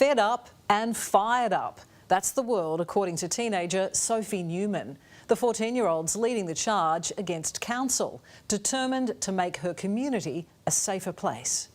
fed up and fired up. That's the world, according to teenager Sophie Newman. The 14-year-old's leading the charge against council, determined to make her community a safer place.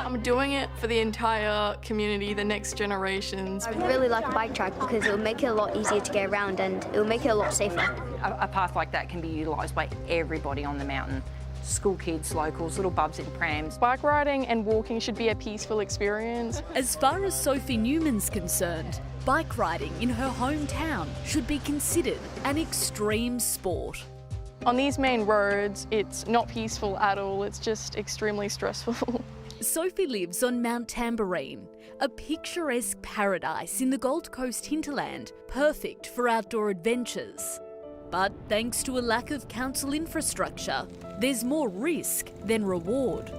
I'm doing it for the entire community, the next generations. I really like a bike track because it will make it a lot easier to get around and it will make it a lot safer. A path like that can be utilised by everybody on the mountain. School kids, locals, little bubs in prams. Bike riding and walking should be a peaceful experience. As far as Sophie Newman's concerned, bike riding in her hometown should be considered an extreme sport. On these main roads, it's not peaceful at all, it's just extremely stressful. Sophie lives on Mount Tamborine, a picturesque paradise in the Gold Coast hinterland, perfect for outdoor adventures. But thanks to a lack of council infrastructure, there's more risk than reward.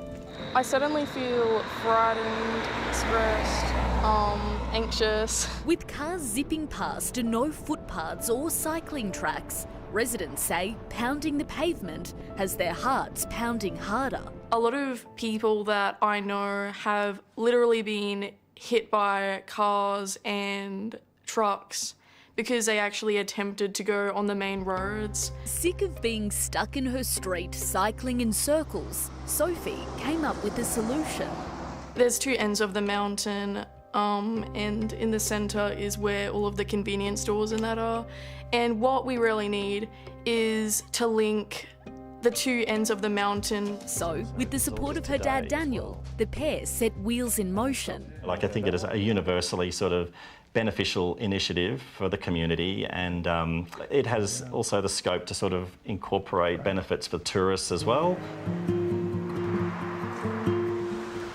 I suddenly feel frightened, stressed, anxious. With cars zipping past and no footpaths or cycling tracks, residents say pounding the pavement has their hearts pounding harder. A lot of people that I know have literally been hit by cars and trucks because they actually attempted to go on the main roads. Sick of being stuck in her street cycling in circles, Sophie came up with a solution. There's two ends of the mountain, and in the centre is where all of the convenience stores and that are. And what we really need is to link the two ends of the mountain. So, with the support of her dad Daniel, the pair set wheels in motion. I think it is a universally sort of beneficial initiative for the community, and it has also the scope to sort of incorporate benefits for tourists as well.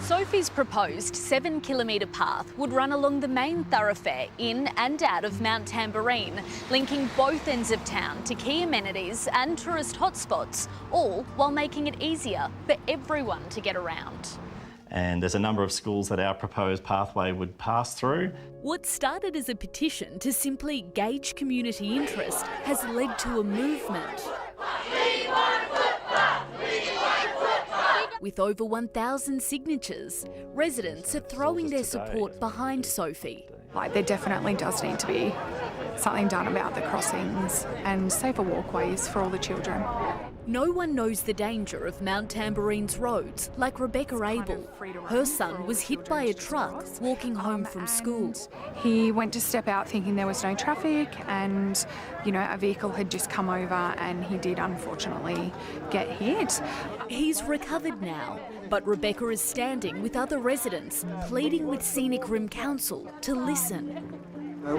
Sophie's proposed 7-kilometre path would run along the main thoroughfare in and out of Mount Tamborine, linking both ends of town to key amenities and tourist hotspots, all while making it easier for everyone to get around. And there's a number of schools that our proposed pathway would pass through. What started as a petition to simply gauge community interest has led to a movement. With over 1,000 signatures, residents are throwing their support behind Sophie. There definitely does need to be something done about the crossings and safer walkways for all the children. No one knows the danger of Mount Tamborine's roads like Rebecca Abel. Her son was hit by a truck walking home from school. He went to step out thinking there was no traffic and, a vehicle had just come over and he did unfortunately get hit. He's recovered now, but Rebecca is standing with other residents pleading with Scenic Rim Council to listen.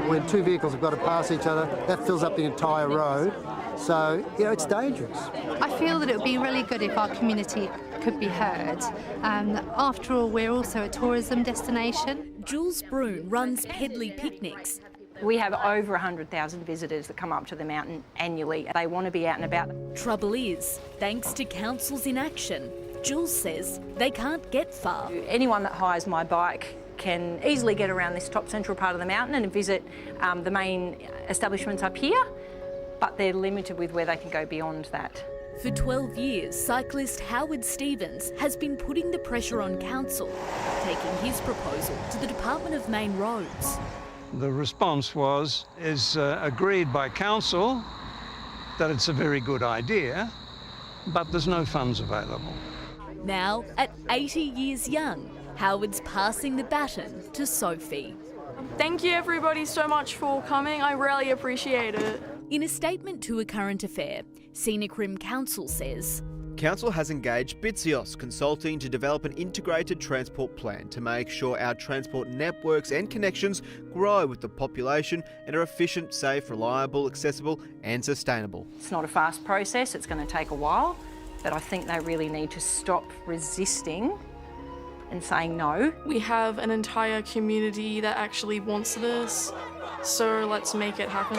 When two vehicles have got to pass each other, that fills up the entire road. So, it's dangerous. I feel that it would be really good if our community could be heard. After all, we're also a tourism destination. Jules Brune runs Pedley Picnics. We have over 100,000 visitors that come up to the mountain annually. They want to be out and about. Trouble is, thanks to council's inaction, Jules says they can't get far. Anyone that hires my bike can easily get around this top central part of the mountain and visit the main establishments up here, but they're limited with where they can go beyond that. For 12 years, cyclist Howard Stevens has been putting the pressure on council, taking his proposal to the Department of Main Roads. The response is agreed by council that it's a very good idea, but there's no funds available. Now, at 80 years young, Howard's passing the baton to Sophie. Thank you everybody so much for coming, I really appreciate it. In a statement to A Current Affair, Scenic Rim Council says, Council has engaged Bitsios Consulting to develop an integrated transport plan to make sure our transport networks and connections grow with the population and are efficient, safe, reliable, accessible and sustainable. It's not a fast process, it's going to take a while, but I think they really need to stop resisting and saying no. We have an entire community that actually wants this, so let's make it happen.